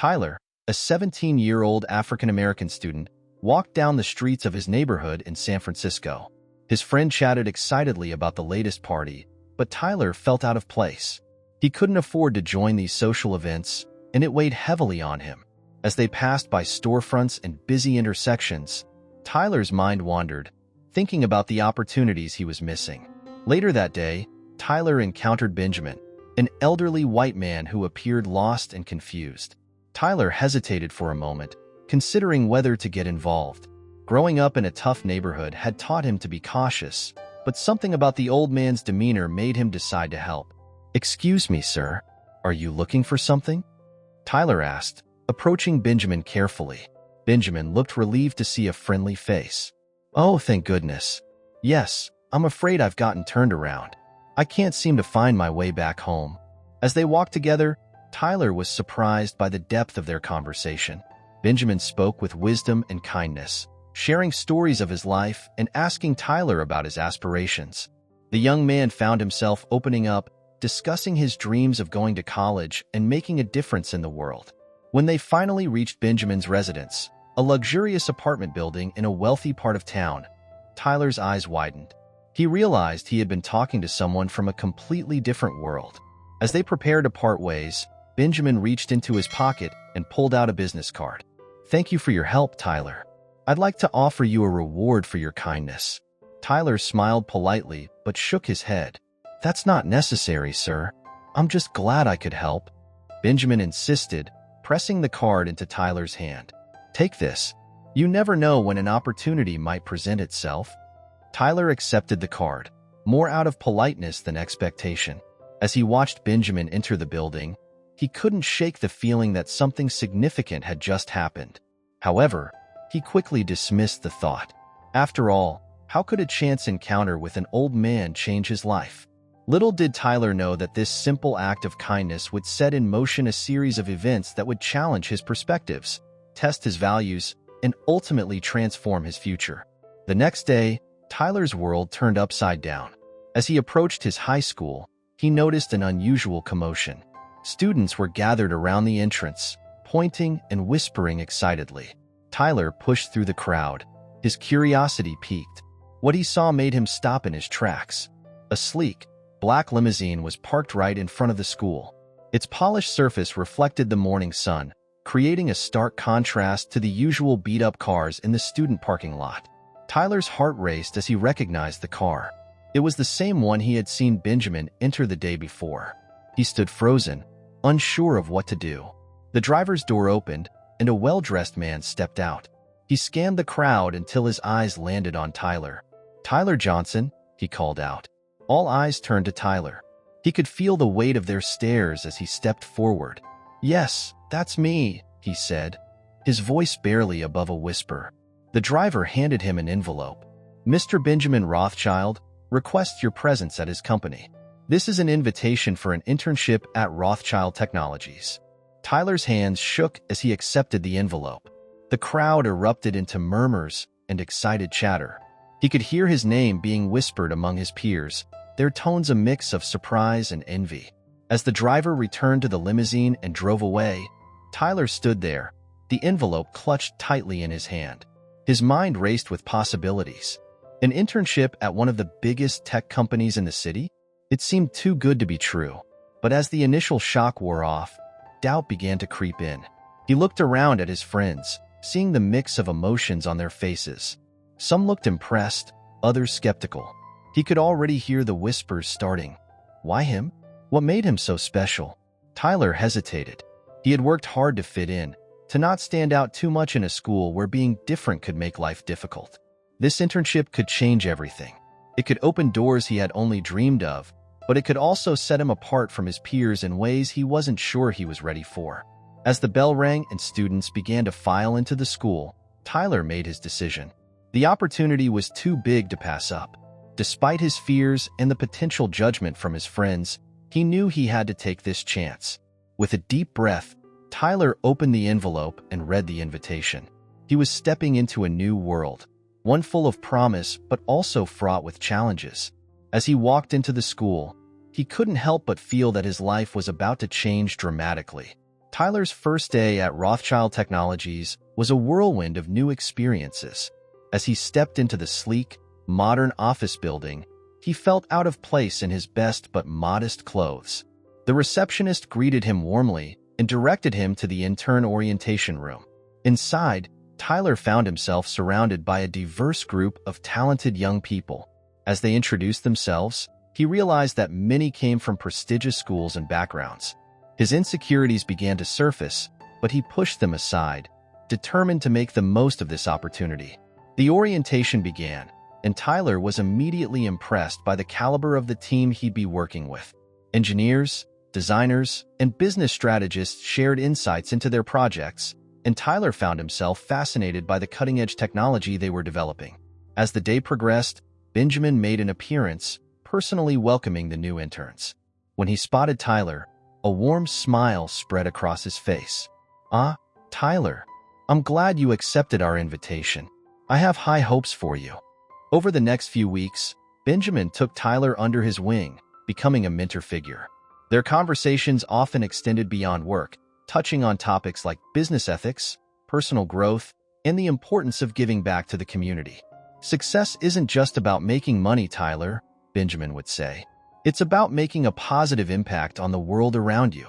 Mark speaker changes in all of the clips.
Speaker 1: Tyler, a 17-year-old African-American student, walked down the streets of his neighborhood in San Francisco. His friend chatted excitedly about the latest party, but Tyler felt out of place. He couldn't afford to join these social events, and it weighed heavily on him. As they passed by storefronts and busy intersections, Tyler's mind wandered, thinking about the opportunities he was missing. Later that day, Tyler encountered Benjamin, an elderly white man who appeared lost and confused. Tyler hesitated for a moment, considering whether to get involved. Growing up in a tough neighborhood had taught him to be cautious, but something about the old man's demeanor made him decide to help. "Excuse me, sir. Are you looking for something?" Tyler asked, approaching Benjamin carefully. Benjamin looked relieved to see a friendly face. "Oh, thank goodness. Yes, I'm afraid I've gotten turned around. I can't seem to find my way back home." As they walked together, Tyler was surprised by the depth of their conversation. Benjamin spoke with wisdom and kindness, sharing stories of his life and asking Tyler about his aspirations. The young man found himself opening up, discussing his dreams of going to college and making a difference in the world. When they finally reached Benjamin's residence, a luxurious apartment building in a wealthy part of town, Tyler's eyes widened. He realized he had been talking to someone from a completely different world. As they prepared to part ways, Benjamin reached into his pocket and pulled out a business card. "Thank you for your help, Tyler. I'd like to offer you a reward for your kindness." Tyler smiled politely but shook his head. "That's not necessary, sir. I'm just glad I could help." Benjamin insisted, pressing the card into Tyler's hand. "Take this. You never know when an opportunity might present itself." Tyler accepted the card, more out of politeness than expectation. As he watched Benjamin enter the building, he couldn't shake the feeling that something significant had just happened. However, he quickly dismissed the thought. After all, how could a chance encounter with an old man change his life? Little did Tyler know that this simple act of kindness would set in motion a series of events that would challenge his perspectives, test his values, and ultimately transform his future. The next day, Tyler's world turned upside down. As he approached his high school, he noticed an unusual commotion. Students were gathered around the entrance, pointing and whispering excitedly. Tyler pushed through the crowd. His curiosity piqued. What he saw made him stop in his tracks. A sleek, black limousine was parked right in front of the school. Its polished surface reflected the morning sun, creating a stark contrast to the usual beat-up cars in the student parking lot. Tyler's heart raced as he recognized the car. It was the same one he had seen Benjamin enter the day before. He stood frozen, unsure of what to do. The driver's door opened, and a well-dressed man stepped out. He scanned the crowd until his eyes landed on Tyler. "Tyler Johnson," he called out. All eyes turned to Tyler. He could feel the weight of their stares as he stepped forward. "Yes, that's me," he said, his voice barely above a whisper. The driver handed him an envelope. "Mr. Benjamin Rothschild requests your presence at his company. This is an invitation for an internship at Rothschild Technologies." Tyler's hands shook as he accepted the envelope. The crowd erupted into murmurs and excited chatter. He could hear his name being whispered among his peers, their tones a mix of surprise and envy. As the driver returned to the limousine and drove away, Tyler stood there, the envelope clutched tightly in his hand. His mind raced with possibilities. An internship at one of the biggest tech companies in the city? It seemed too good to be true. But as the initial shock wore off, doubt began to creep in. He looked around at his friends, seeing the mix of emotions on their faces. Some looked impressed, others skeptical. He could already hear the whispers starting. Why him? What made him so special? Tyler hesitated. He had worked hard to fit in, to not stand out too much in a school where being different could make life difficult. This internship could change everything. It could open doors he had only dreamed of, but it could also set him apart from his peers in ways he wasn't sure he was ready for. As the bell rang and students began to file into the school, Tyler made his decision. The opportunity was too big to pass up. Despite his fears and the potential judgment from his friends, he knew he had to take this chance. With a deep breath, Tyler opened the envelope and read the invitation. He was stepping into a new world, one full of promise but also fraught with challenges. As he walked into the school, he couldn't help but feel that his life was about to change dramatically. Tyler's first day at Rothschild Technologies was a whirlwind of new experiences. As he stepped into the sleek, modern office building, he felt out of place in his best but modest clothes. The receptionist greeted him warmly and directed him to the intern orientation room. Inside, Tyler found himself surrounded by a diverse group of talented young people. As they introduced themselves, he realized that many came from prestigious schools and backgrounds. His insecurities began to surface, but he pushed them aside, determined to make the most of this opportunity. The orientation began, and Tyler was immediately impressed by the caliber of the team he'd be working with. Engineers, designers, and business strategists shared insights into their projects, and Tyler found himself fascinated by the cutting-edge technology they were developing. As the day progressed, Benjamin made an appearance, personally welcoming the new interns. When he spotted Tyler, a warm smile spread across his face. "Ah, Tyler, I'm glad you accepted our invitation. I have high hopes for you." Over the next few weeks, Benjamin took Tyler under his wing, becoming a mentor figure. Their conversations often extended beyond work, touching on topics like business ethics, personal growth, and the importance of giving back to the community. "Success isn't just about making money, Tyler," Benjamin would say. "It's about making a positive impact on the world around you."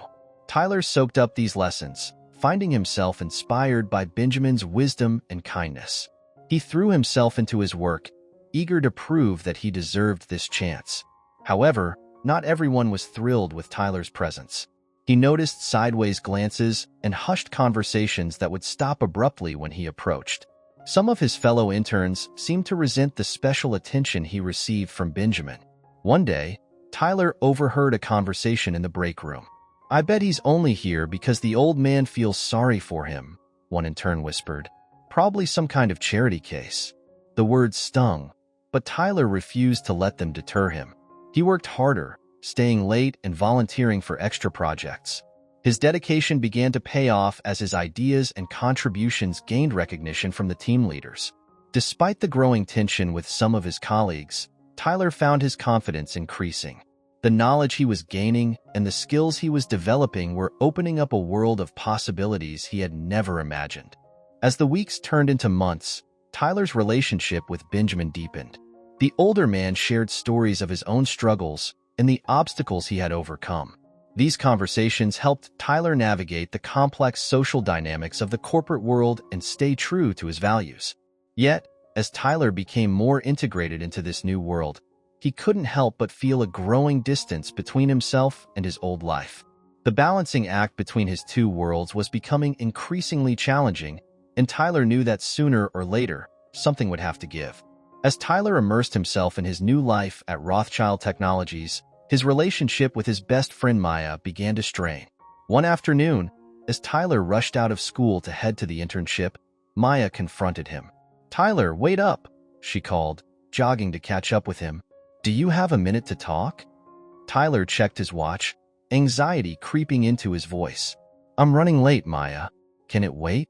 Speaker 1: Tyler soaked up these lessons, finding himself inspired by Benjamin's wisdom and kindness. He threw himself into his work, eager to prove that he deserved this chance. However, not everyone was thrilled with Tyler's presence. He noticed sideways glances and hushed conversations that would stop abruptly when he approached. Some of his fellow interns seemed to resent the special attention he received from Benjamin. One day, Tyler overheard a conversation in the break room. "I bet he's only here because the old man feels sorry for him," one intern whispered. "Probably some kind of charity case." The words stung, but Tyler refused to let them deter him. He worked harder, staying late and volunteering for extra projects. His dedication began to pay off as his ideas and contributions gained recognition from the team leaders. Despite the growing tension with some of his colleagues, Tyler found his confidence increasing. The knowledge he was gaining and the skills he was developing were opening up a world of possibilities he had never imagined. As the weeks turned into months, Tyler's relationship with Benjamin deepened. The older man shared stories of his own struggles and the obstacles he had overcome. These conversations helped Tyler navigate the complex social dynamics of the corporate world and stay true to his values. Yet, as Tyler became more integrated into this new world, he couldn't help but feel a growing distance between himself and his old life. The balancing act between his two worlds was becoming increasingly challenging, and Tyler knew that sooner or later, something would have to give. As Tyler immersed himself in his new life at Rothschild Technologies, his relationship with his best friend Maya began to strain. One afternoon, as Tyler rushed out of school to head to the internship, Maya confronted him. "Tyler, wait up," she called, jogging to catch up with him. "Do you have a minute to talk?" Tyler checked his watch, anxiety creeping into his voice. "I'm running late, Maya. Can it wait?"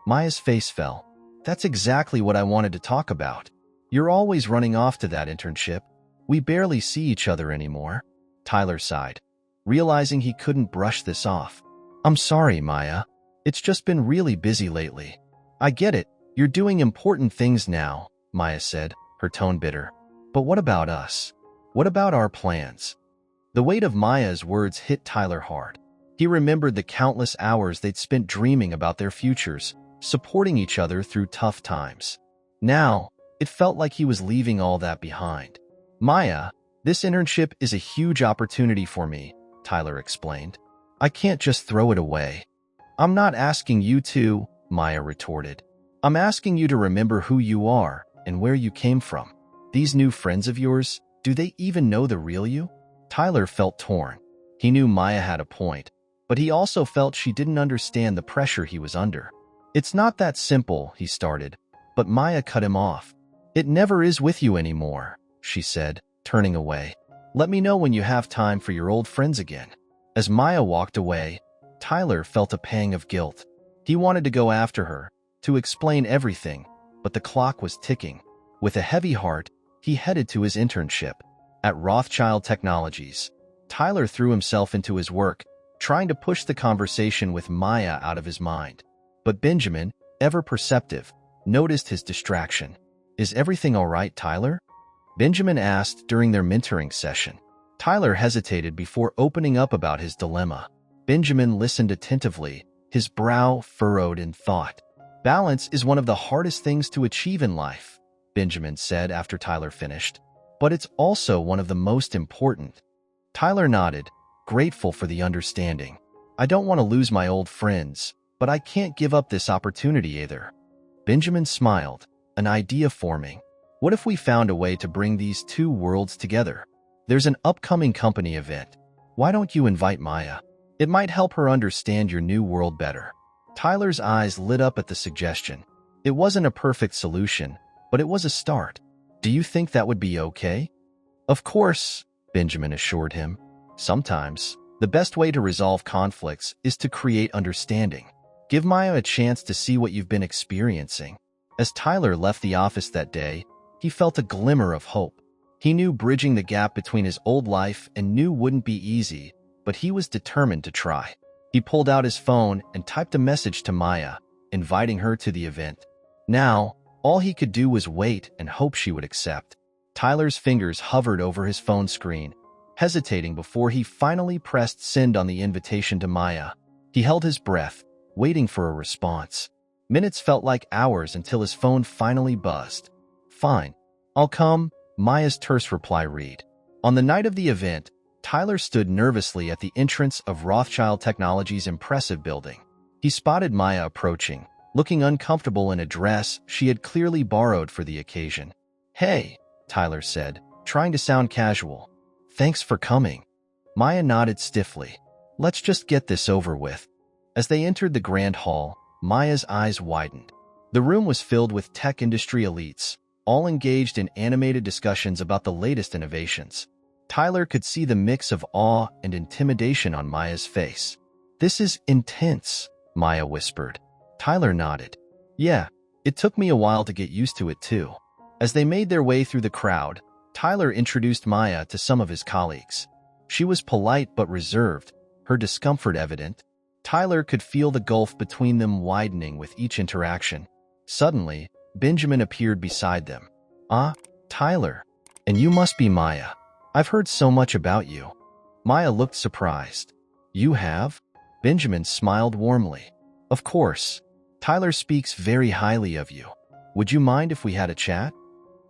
Speaker 1: Maya's face fell. "That's exactly what I wanted to talk about. You're always running off to that internship. We barely see each other anymore." Tyler sighed, realizing he couldn't brush this off. "I'm sorry, Maya. It's just been really busy lately." "I get it. You're doing important things now," Maya said, her tone bitter. "But what about us? What about our plans?" The weight of Maya's words hit Tyler hard. He remembered the countless hours they'd spent dreaming about their futures, supporting each other through tough times. Now, it felt like he was leaving all that behind. "Maya, this internship is a huge opportunity for me," Tyler explained. "I can't just throw it away." "I'm not asking you to," Maya retorted. "I'm asking you to remember who you are and where you came from. These new friends of yours, do they even know the real you?" Tyler felt torn. He knew Maya had a point, but he also felt she didn't understand the pressure he was under. "It's not that simple," he started, but Maya cut him off. "It never is with you anymore," she said, turning away. "Let me know when you have time for your old friends again." As Maya walked away, Tyler felt a pang of guilt. He wanted to go after her, to explain everything, but the clock was ticking. With a heavy heart, he headed to his internship. At Rothschild Technologies, Tyler threw himself into his work, trying to push the conversation with Maya out of his mind. But Benjamin, ever perceptive, noticed his distraction. "Is everything all right, Tyler?" Benjamin asked during their mentoring session. Tyler hesitated before opening up about his dilemma. Benjamin listened attentively, his brow furrowed in thought. "Balance is one of the hardest things to achieve in life," Benjamin said after Tyler finished. "But it's also one of the most important." Tyler nodded, grateful for the understanding. "I don't want to lose my old friends, but I can't give up this opportunity either." Benjamin smiled, an idea forming. "What if we found a way to bring these two worlds together? There's an upcoming company event. Why don't you invite Maya? It might help her understand your new world better." Tyler's eyes lit up at the suggestion. It wasn't a perfect solution, but it was a start. "Do you think that would be okay?" "Of course," Benjamin assured him. "Sometimes, the best way to resolve conflicts is to create understanding. Give Maya a chance to see what you've been experiencing." As Tyler left the office that day, he felt a glimmer of hope. He knew bridging the gap between his old life and new wouldn't be easy, but he was determined to try. He pulled out his phone and typed a message to Maya, inviting her to the event. Now, all he could do was wait and hope she would accept. Tyler's fingers hovered over his phone screen, hesitating before he finally pressed send on the invitation to Maya. He held his breath, waiting for a response. Minutes felt like hours until his phone finally buzzed. "Fine, I'll come," Maya's terse reply read. On the night of the event, Tyler stood nervously at the entrance of Rothschild Technologies' impressive building. He spotted Maya approaching, looking uncomfortable in a dress she had clearly borrowed for the occasion. "Hey," Tyler said, trying to sound casual. "Thanks for coming." Maya nodded stiffly. "Let's just get this over with." As they entered the grand hall, Maya's eyes widened. The room was filled with tech industry elites, all engaged in animated discussions about the latest innovations. Tyler could see the mix of awe and intimidation on Maya's face. "This is intense," Maya whispered. Tyler nodded. "Yeah, it took me a while to get used to it too." As they made their way through the crowd, Tyler introduced Maya to some of his colleagues. She was polite but reserved, her discomfort evident. Tyler could feel the gulf between them widening with each interaction. Suddenly, Benjamin appeared beside them. "Ah, Tyler. And you must be Maya. I've heard so much about you." Maya looked surprised. "You have?" Benjamin smiled warmly. "Of course. Tyler speaks very highly of you. Would you mind if we had a chat?"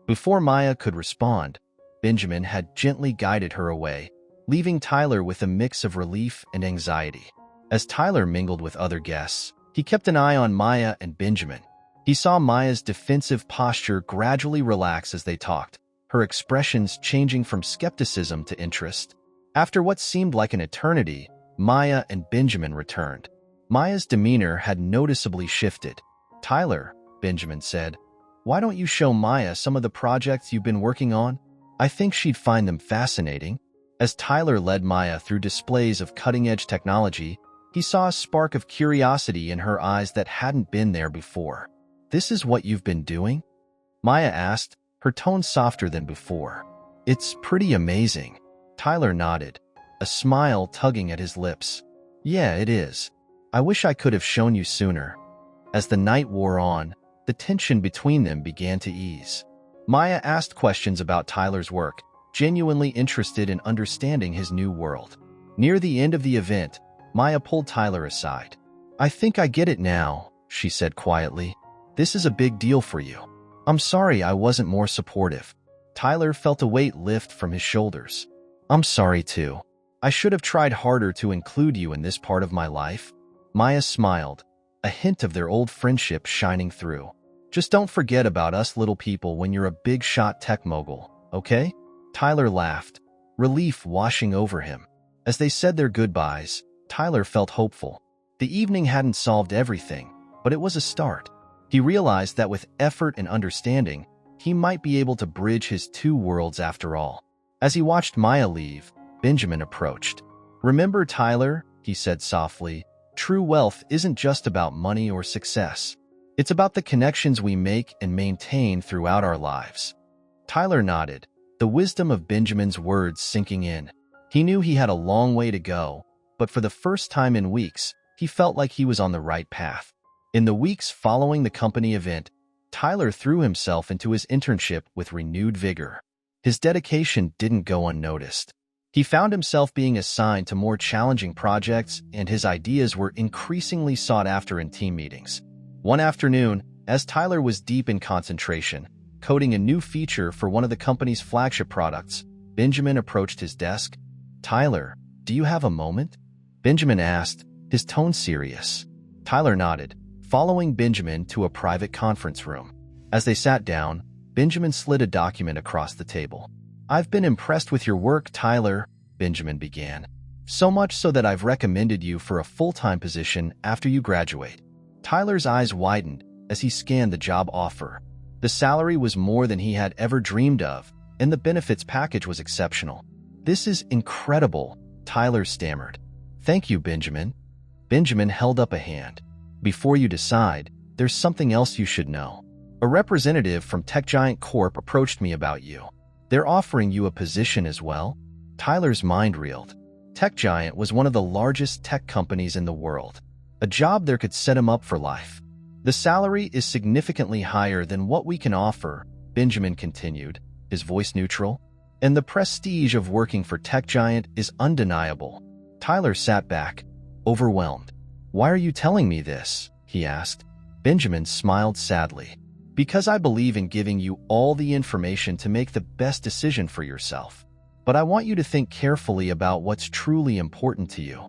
Speaker 1: Before Maya could respond, Benjamin had gently guided her away, leaving Tyler with a mix of relief and anxiety. As Tyler mingled with other guests, he kept an eye on Maya and Benjamin. He saw Maya's defensive posture gradually relax as they talked, her expressions changing from skepticism to interest. After what seemed like an eternity, Maya and Benjamin returned. Maya's demeanor had noticeably shifted. "Tyler," Benjamin said, "why don't you show Maya some of the projects you've been working on? I think she'd find them fascinating." As Tyler led Maya through displays of cutting-edge technology, he saw a spark of curiosity in her eyes that hadn't been there before. "This is what you've been doing?" Maya asked, her tone softer than before. "It's pretty amazing." Tyler nodded, a smile tugging at his lips. "Yeah, it is. I wish I could have shown you sooner." As the night wore on, the tension between them began to ease. Maya asked questions about Tyler's work, genuinely interested in understanding his new world. Near the end of the event, Maya pulled Tyler aside. "I think I get it now," she said quietly. "This is a big deal for you. I'm sorry I wasn't more supportive." Tyler felt a weight lift from his shoulders. "I'm sorry too. I should have tried harder to include you in this part of my life." Maya smiled, a hint of their old friendship shining through. "Just don't forget about us little people when you're a big-shot tech mogul, okay?" Tyler laughed, relief washing over him. As they said their goodbyes, Tyler felt hopeful. The evening hadn't solved everything, but it was a start. He realized that with effort and understanding, he might be able to bridge his two worlds after all. As he watched Maya leave, Benjamin approached. "Remember, Tyler," he said softly, "true wealth isn't just about money or success. It's about the connections we make and maintain throughout our lives." Tyler nodded, the wisdom of Benjamin's words sinking in. He knew he had a long way to go, but for the first time in weeks, he felt like he was on the right path. In the weeks following the company event, Tyler threw himself into his internship with renewed vigor. His dedication didn't go unnoticed. He found himself being assigned to more challenging projects, and his ideas were increasingly sought after in team meetings. One afternoon, as Tyler was deep in concentration, coding a new feature for one of the company's flagship products, Benjamin approached his desk. "Tyler, do you have a moment?" Benjamin asked, his tone serious. Tyler nodded, following Benjamin to a private conference room. As they sat down, Benjamin slid a document across the table. "I've been impressed with your work, Tyler," Benjamin began. "So much so that I've recommended you for a full-time position after you graduate." Tyler's eyes widened as he scanned the job offer. The salary was more than he had ever dreamed of, and the benefits package was exceptional. "This is incredible," Tyler stammered. "Thank you, Benjamin." Benjamin held up a hand. "Before you decide, there's something else you should know. A representative from Tech Giant Corp approached me about you. They're offering you a position as well." Tyler's mind reeled. Tech Giant was one of the largest tech companies in the world. A job there could set him up for life. "The salary is significantly higher than what we can offer," Benjamin continued, his voice neutral. "And the prestige of working for Tech Giant is undeniable." Tyler sat back, overwhelmed. "Why are you telling me this?" he asked. Benjamin smiled sadly. "Because I believe in giving you all the information to make the best decision for yourself. But I want you to think carefully about what's truly important to you."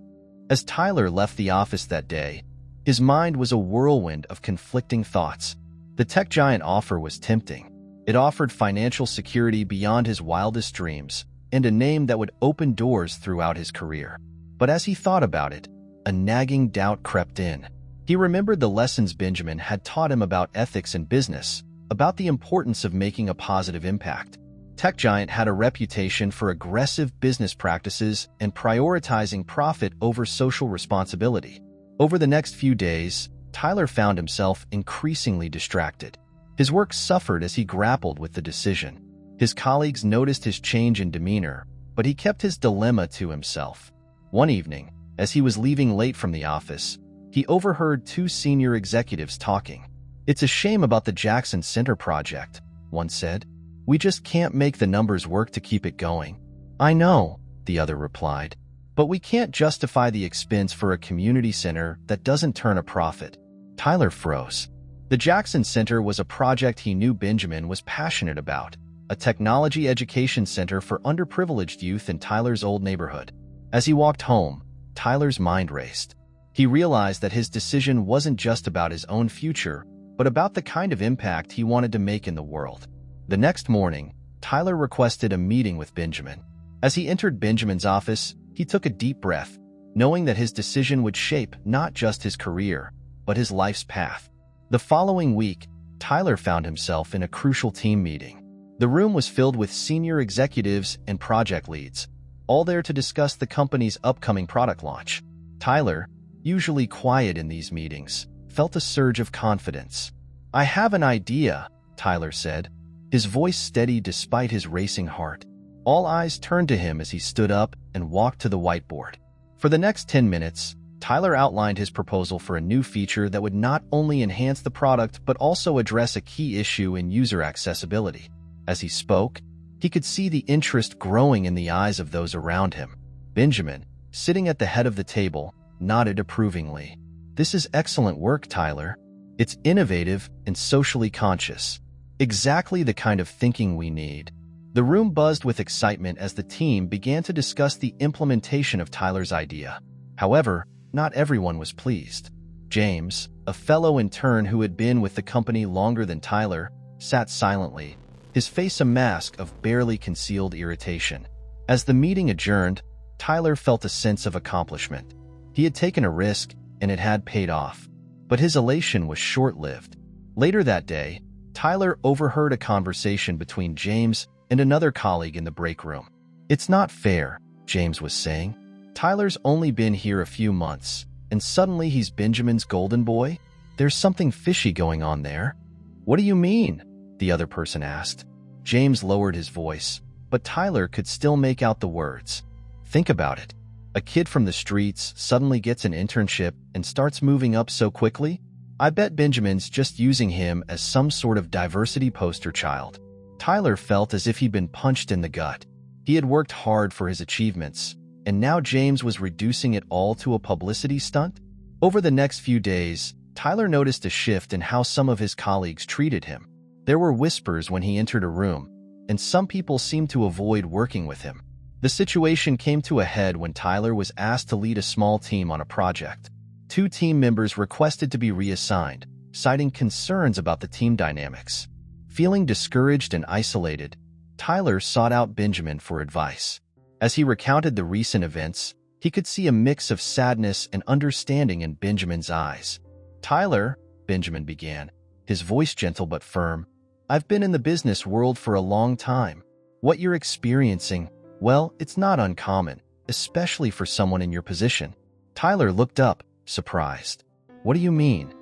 Speaker 1: As Tyler left the office that day, his mind was a whirlwind of conflicting thoughts. The Tech Giant offer was tempting. It offered financial security beyond his wildest dreams, and a name that would open doors throughout his career. But as he thought about it, a nagging doubt crept in. He remembered the lessons Benjamin had taught him about ethics and business, about the importance of making a positive impact. Tech Giant had a reputation for aggressive business practices and prioritizing profit over social responsibility. Over the next few days, Tyler found himself increasingly distracted. His work suffered as he grappled with the decision. His colleagues noticed his change in demeanor, but he kept his dilemma to himself. One evening, as he was leaving late from the office, he overheard two senior executives talking. "It's a shame about the Jackson Center project," one said. "We just can't make the numbers work to keep it going." "I know," the other replied, "but we can't justify the expense for a community center that doesn't turn a profit." Tyler froze. The Jackson Center was a project he knew Benjamin was passionate about, a technology education center for underprivileged youth in Tyler's old neighborhood. As he walked home, Tyler's mind raced. He realized that his decision wasn't just about his own future, but about the kind of impact he wanted to make in the world. The next morning, Tyler requested a meeting with Benjamin. As he entered Benjamin's office, he took a deep breath, knowing that his decision would shape not just his career, but his life's path. The following week, Tyler found himself in a crucial team meeting. The room was filled with senior executives and project leads, all there to discuss the company's upcoming product launch. Tyler, usually quiet in these meetings, felt a surge of confidence. "I have an idea," Tyler said, his voice steady despite his racing heart. All eyes turned to him as he stood up and walked to the whiteboard. For the next 10 minutes, Tyler outlined his proposal for a new feature that would not only enhance the product but also address a key issue in user accessibility. As he spoke, he could see the interest growing in the eyes of those around him. Benjamin, sitting at the head of the table, nodded approvingly. "This is excellent work, Tyler. It's innovative and socially conscious. Exactly the kind of thinking we need." The room buzzed with excitement as the team began to discuss the implementation of Tyler's idea. However, not everyone was pleased. James, a fellow intern who had been with the company longer than Tyler, sat silently, his face a mask of barely concealed irritation. As the meeting adjourned, Tyler felt a sense of accomplishment. He had taken a risk, and it had paid off. But his elation was short-lived. Later that day, Tyler overheard a conversation between James and another colleague in the break room. "It's not fair," James was saying. "Tyler's only been here a few months, and suddenly he's Benjamin's golden boy? There's something fishy going on there." "What do you mean?" the other person asked. James lowered his voice, but Tyler could still make out the words. "Think about it. A kid from the streets suddenly gets an internship and starts moving up so quickly? I bet Benjamin's just using him as some sort of diversity poster child. Tyler felt as if he'd been punched in the gut. He had worked hard for his achievements, and now James was reducing it all to a publicity stunt? Over the next few days, Tyler noticed a shift in how some of his colleagues treated him. There were whispers when he entered a room, and some people seemed to avoid working with him. The situation came to a head when Tyler was asked to lead a small team on a project. 2 team members requested to be reassigned, citing concerns about the team dynamics. Feeling discouraged and isolated, Tyler sought out Benjamin for advice. As he recounted the recent events, he could see a mix of sadness and understanding in Benjamin's eyes. "Tyler," Benjamin began, his voice gentle but firm, "I've been in the business world for a long time. What you're experiencing, well, it's not uncommon, especially for someone in your position." Tyler looked up, surprised. "What do you mean?"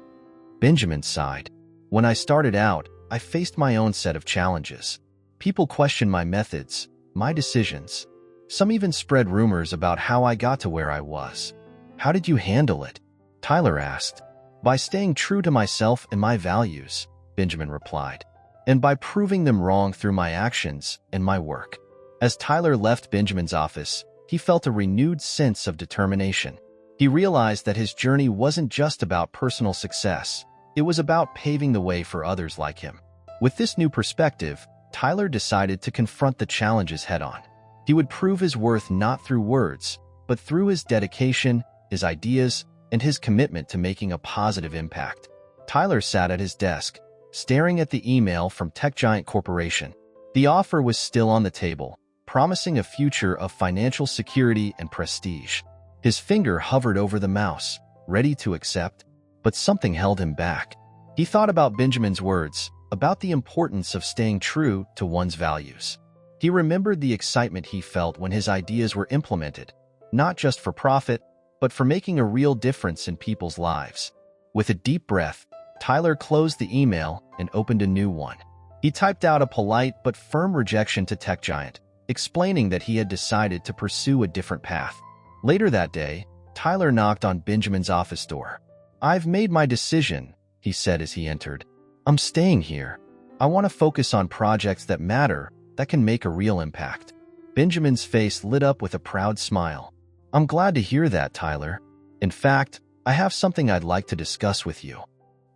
Speaker 1: Benjamin sighed. "When I started out, I faced my own set of challenges. People questioned my methods, my decisions. Some even spread rumors about how I got to where I was. How did you handle it?" Tyler asked. "By staying true to myself and my values," Benjamin replied, "and by proving them wrong through my actions and my work." As Tyler left Benjamin's office, he felt a renewed sense of determination. He realized that his journey wasn't just about personal success. It was about paving the way for others like him. With this new perspective, Tyler decided to confront the challenges head-on. He would prove his worth not through words, but through his dedication, his ideas, and his commitment to making a positive impact. Tyler sat at his desk, staring at the email from tech giant corporation. The offer was still on the table, promising a future of financial security and prestige. His finger hovered over the mouse, ready to accept, but something held him back. He thought about Benjamin's words, about the importance of staying true to one's values. He remembered the excitement he felt when his ideas were implemented, not just for profit, but for making a real difference in people's lives. With a deep breath, Tyler closed the email and opened a new one. He typed out a polite but firm rejection to tech giant, explaining that he had decided to pursue a different path. Later that day, Tyler knocked on Benjamin's office door. "I've made my decision," he said as he entered. "I'm staying here. I want to focus on projects that matter, that can make a real impact." Benjamin's face lit up with a proud smile. "I'm glad to hear that, Tyler. In fact, I have something I'd like to discuss with you."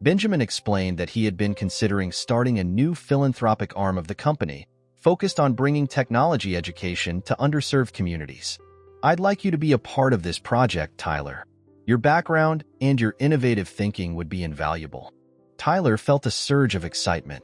Speaker 1: Benjamin explained that he had been considering starting a new philanthropic arm of the company, focused on bringing technology education to underserved communities. "I'd like you to be a part of this project, Tyler. Your background and your innovative thinking would be invaluable." Tyler felt a surge of excitement.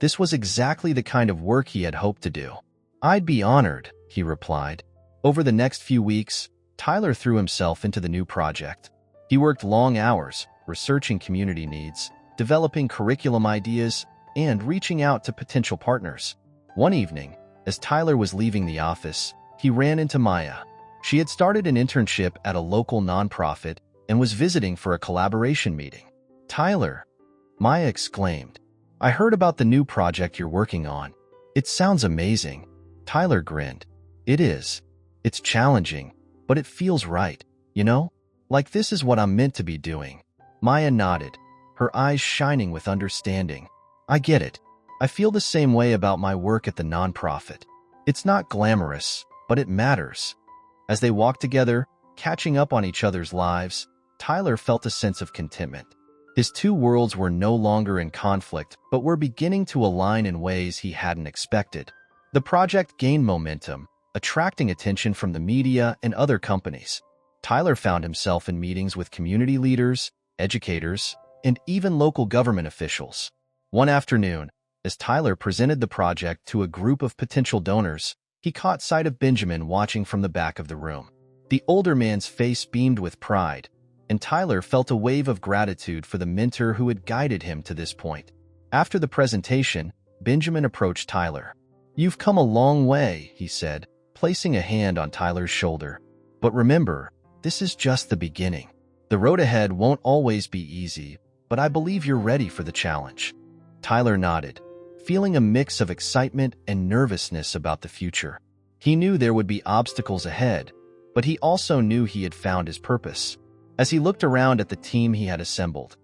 Speaker 1: This was exactly the kind of work he had hoped to do. "I'd be honored," he replied. Over the next few weeks, Tyler threw himself into the new project. He worked long hours, researching community needs, developing curriculum ideas, and reaching out to potential partners. One evening, as Tyler was leaving the office, he ran into Maya. She had started an internship at a local nonprofit and was visiting for a collaboration meeting. "Tyler," Maya exclaimed, "I heard about the new project you're working on. It sounds amazing." Tyler grinned. "It is. It's challenging, but it feels right, you know? Like this is what I'm meant to be doing." Maya nodded, her eyes shining with understanding. "I get it. I feel the same way about my work at the nonprofit. It's not glamorous, but it matters." As they walked together, catching up on each other's lives, Tyler felt a sense of contentment. His two worlds were no longer in conflict, but were beginning to align in ways he hadn't expected. The project gained momentum, attracting attention from the media and other companies. Tyler found himself in meetings with community leaders, educators, and even local government officials. One afternoon, as Tyler presented the project to a group of potential donors, he caught sight of Benjamin watching from the back of the room. The older man's face beamed with pride, and Tyler felt a wave of gratitude for the mentor who had guided him to this point. After the presentation, Benjamin approached Tyler. "You've come a long way," he said, placing a hand on Tyler's shoulder. "But remember, this is just the beginning. The road ahead won't always be easy, but I believe you're ready for the challenge." Tyler nodded, feeling a mix of excitement and nervousness about the future. He knew there would be obstacles ahead, but he also knew he had found his purpose. As he looked around at the team he had assembled,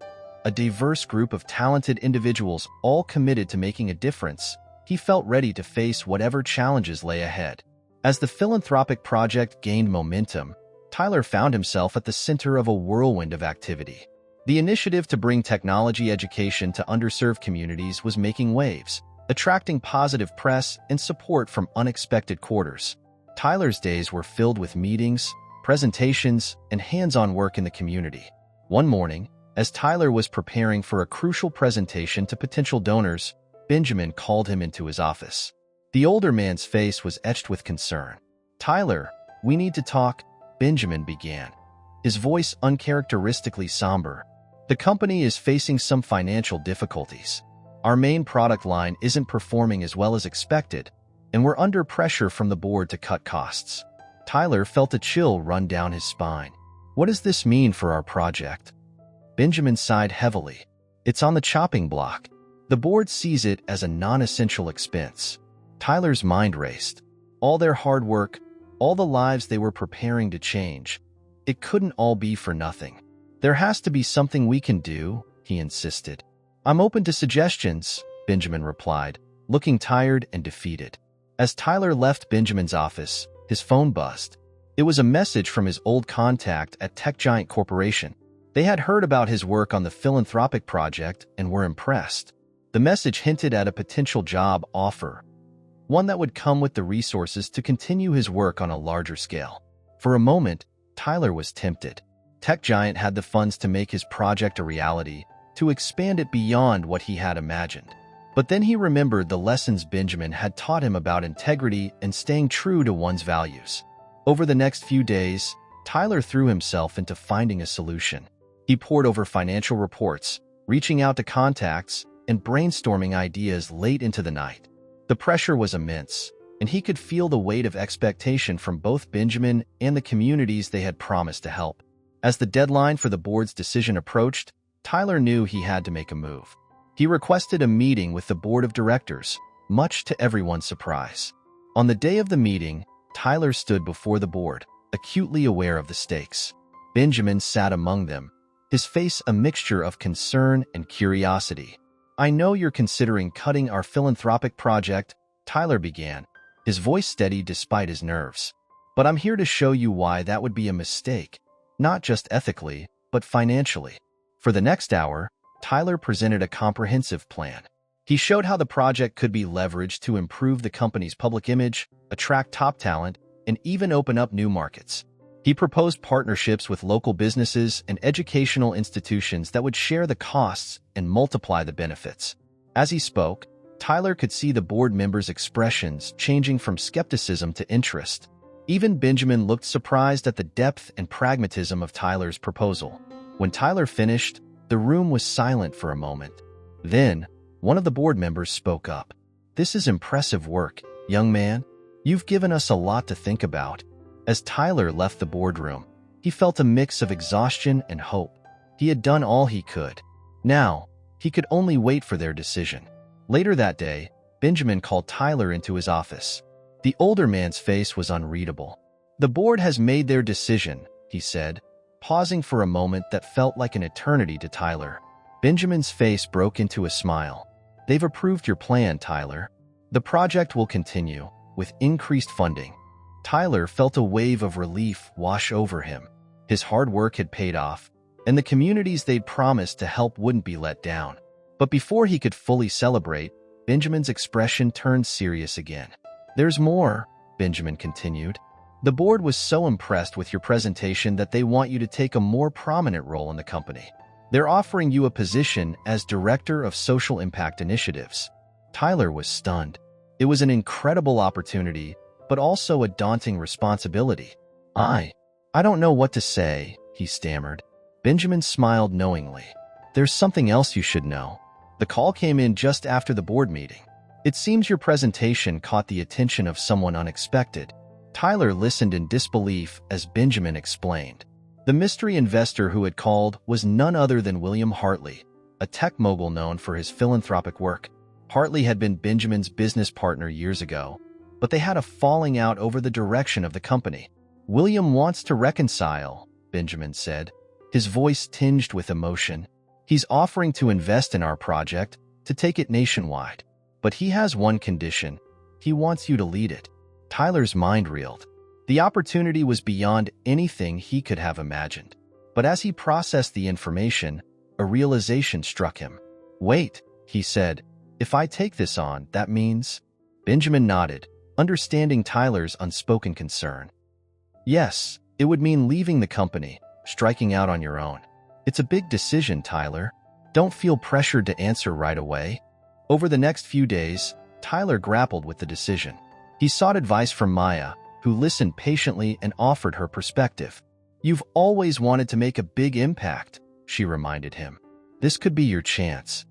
Speaker 1: a diverse group of talented individuals all committed to making a difference, he felt ready to face whatever challenges lay ahead. As the philanthropic project gained momentum, Tyler found himself at the center of a whirlwind of activity. The initiative to bring technology education to underserved communities was making waves, attracting positive press and support from unexpected quarters. Tyler's days were filled with meetings, presentations, and hands-on work in the community. One morning, as Tyler was preparing for a crucial presentation to potential donors, Benjamin called him into his office. The older man's face was etched with concern. "Tyler, we need to talk," Benjamin began, his voice uncharacteristically somber. "The company is facing some financial difficulties. Our main product line isn't performing as well as expected, and we're under pressure from the board to cut costs." Tyler felt a chill run down his spine. "What does this mean for our project?" Benjamin sighed heavily. "It's on the chopping block. The board sees it as a non-essential expense." Tyler's mind raced. All their hard work, all the lives they were preparing to change, it couldn't all be for nothing. "There has to be something we can do," he insisted. "I'm open to suggestions," Benjamin replied, looking tired and defeated. As Tyler left Benjamin's office, his phone buzzed. It was a message from his old contact at Tech Giant Corporation. They had heard about his work on the philanthropic project and were impressed. The message hinted at a potential job offer, one that would come with the resources to continue his work on a larger scale. For a moment, Tyler was tempted. Tech Giant had the funds to make his project a reality, to expand it beyond what he had imagined. But then he remembered the lessons Benjamin had taught him about integrity and staying true to one's values. Over the next few days, Tyler threw himself into finding a solution. He pored over financial reports, reaching out to contacts, and brainstorming ideas late into the night. The pressure was immense, and he could feel the weight of expectation from both Benjamin and the communities they had promised to help. As the deadline for the board's decision approached, Tyler knew he had to make a move. He requested a meeting with the board of directors, much to everyone's surprise. On the day of the meeting, Tyler stood before the board, acutely aware of the stakes. Benjamin sat among them, his face a mixture of concern and curiosity. "I know you're considering cutting our philanthropic project," Tyler began, his voice steady despite his nerves. "But I'm here to show you why that would be a mistake, not just ethically, but financially." For the next hour, Tyler presented a comprehensive plan. He showed how the project could be leveraged to improve the company's public image, attract top talent, and even open up new markets. He proposed partnerships with local businesses and educational institutions that would share the costs and multiply the benefits. As he spoke, Tyler could see the board members' expressions changing from skepticism to interest. Even Benjamin looked surprised at the depth and pragmatism of Tyler's proposal. When Tyler finished, the room was silent for a moment. Then, one of the board members spoke up. "This is impressive work, young man. You've given us a lot to think about." As Tyler left the boardroom, he felt a mix of exhaustion and hope. He had done all he could. Now, he could only wait for their decision. Later that day, Benjamin called Tyler into his office. The older man's face was unreadable. "The board has made their decision," he said, pausing for a moment that felt like an eternity to Tyler. Benjamin's face broke into a smile. "They've approved your plan, Tyler. The project will continue, with increased funding." Tyler felt a wave of relief wash over him. His hard work had paid off, and the communities they'd promised to help wouldn't be let down. But before he could fully celebrate, Benjamin's expression turned serious again. "There's more," Benjamin continued. "The board was so impressed with your presentation that they want you to take a more prominent role in the company. They're offering you a position as Director of Social Impact Initiatives." Tyler was stunned. It was an incredible opportunity, but also a daunting responsibility. I don't know what to say," he stammered. Benjamin smiled knowingly. "There's something else you should know." The call came in just after the board meeting. "It seems your presentation caught the attention of someone unexpected." Tyler listened in disbelief as Benjamin explained. The mystery investor who had called was none other than William Hartley, a tech mogul known for his philanthropic work. Hartley had been Benjamin's business partner years ago, but they had a falling out over the direction of the company. William wants to reconcile, Benjamin said, his voice tinged with emotion. He's offering to invest in our project, to take it nationwide. But he has one condition. He wants you to lead it. Tyler's mind reeled. The opportunity was beyond anything he could have imagined. But as he processed the information, a realization struck him. Wait, he said, if I take this on, that means… Benjamin nodded, understanding Tyler's unspoken concern. Yes, it would mean leaving the company, striking out on your own. It's a big decision, Tyler. Don't feel pressured to answer right away. Over the next few days, Tyler grappled with the decision. He sought advice from Maya, who listened patiently and offered her perspective. You've always wanted to make a big impact, she reminded him. This could be your chance.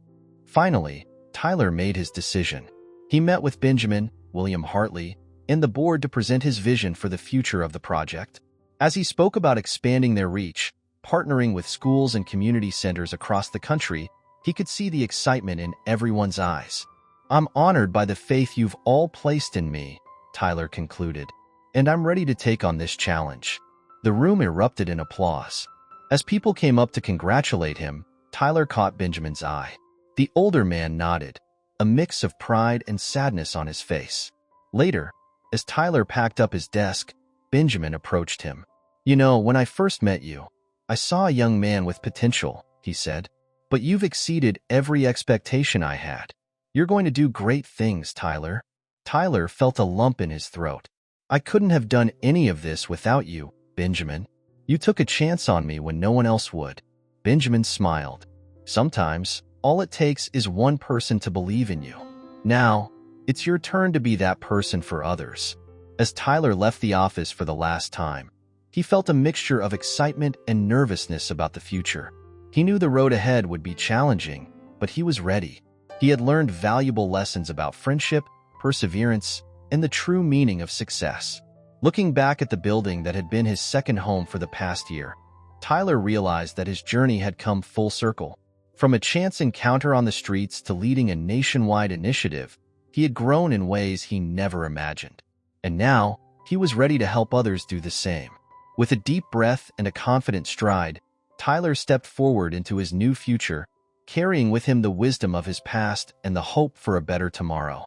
Speaker 1: Finally, Tyler made his decision. He met with Benjamin, William Hartley, and the board to present his vision for the future of the project. As he spoke about expanding their reach, partnering with schools and community centers across the country, he could see the excitement in everyone's eyes. I'm honored by the faith you've all placed in me, Tyler concluded, and I'm ready to take on this challenge. The room erupted in applause. As people came up to congratulate him, Tyler caught Benjamin's eye. The older man nodded, a mix of pride and sadness on his face. Later, as Tyler packed up his desk, Benjamin approached him. You know, when I first met you, I saw a young man with potential, he said. But you've exceeded every expectation I had. You're going to do great things, Tyler. Tyler felt a lump in his throat. I couldn't have done any of this without you, Benjamin. You took a chance on me when no one else would. Benjamin smiled. Sometimes, all it takes is one person to believe in you. Now, it's your turn to be that person for others. As Tyler left the office for the last time, he felt a mixture of excitement and nervousness about the future. He knew the road ahead would be challenging, but he was ready. He had learned valuable lessons about friendship, perseverance, and the true meaning of success. Looking back at the building that had been his second home for the past year, Tyler realized that his journey had come full circle. From a chance encounter on the streets to leading a nationwide initiative, he had grown in ways he never imagined. And now, he was ready to help others do the same. With a deep breath and a confident stride, Tyler stepped forward into his new future, carrying with him the wisdom of his past and the hope for a better tomorrow.